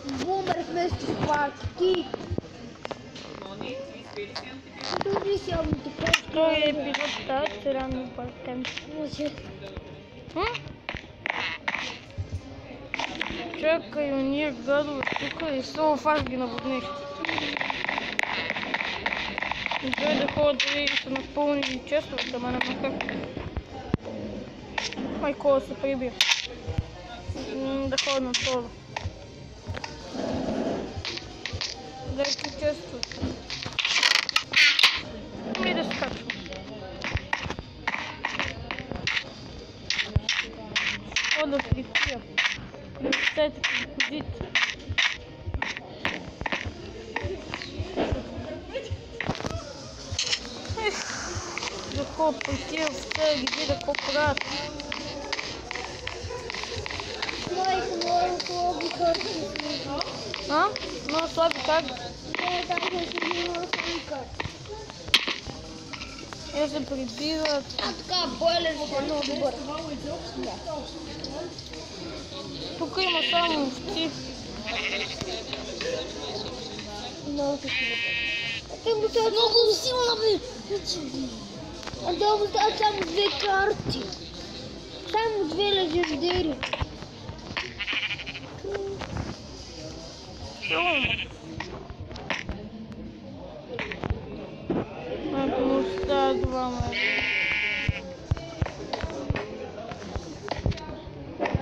Бумер вместо спаки. Той е епизод рано паркем. Чакай, уния гадове тук и само аз ги наводних. Дай да ходят дали са напълнили честовете, ама няма как. Майко да се прибия. Да ходя на това. Дай-ки често. Ами да скачвам. Що да припия? Ключцете, ходите. Да ходя припия в тези ги видя какво правят. Много слаби карти. А? Много слаби как? Не, там не са много слаби карти. Я се прибиват. Така, бойлер ще е много добър. Тук има само овци. Много се те му стават много силна, бе. А да му стават само две карти. Само две легендари. Ако му става двама.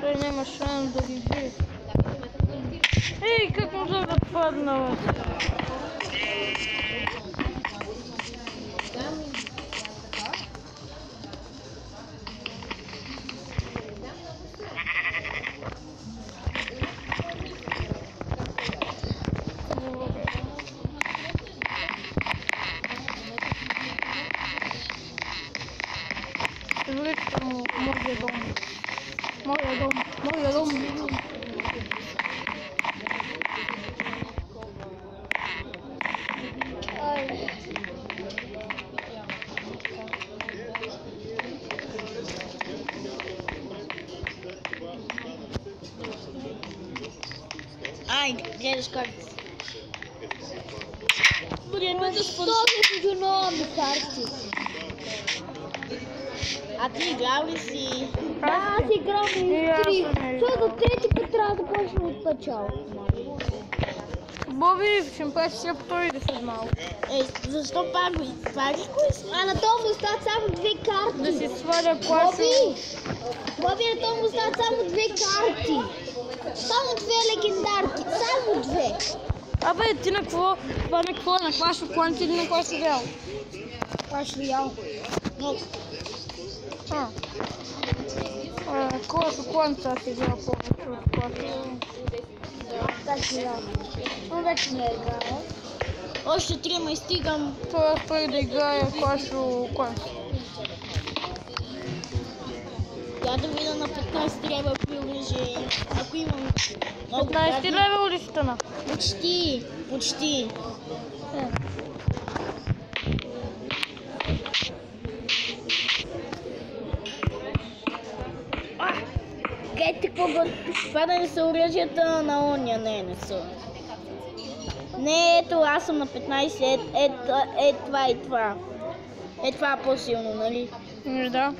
Той няма шанс да ги бие. Ей, как му да паднала? Връщам му моя дом. Моя дом. Моя дом. Ай, гледаш карти. Блин, это что нови карти. А ти играл ли си? Да, аз играл на 3. Защото трети път трябва да почна от начало. Боби, ще ми прави сега той да се знал. Ей, защо пак го извадиш кои си? А на този му стават само две карти. Да си сваля класа. Боби, на този му стават само две карти. Само две легендарки. Само две. Абе, ти на какво? Това на какво? На Clash of Clans или на Clash Royale? Clash Royale. Clash of Clans аз играл повече от Clash Royale. Но вече не е играл. Още 3 ме стигам. Това аз преди да играя Clash of Clans. Я да видя на 15 лева приложение. Ако имам много 15 лева ли стана? Почти, почти. Гледайте какво това да не са оръжията на оня, не са. Не, ето, аз съм на 15, това и това. Това е по-силно, нали? Да.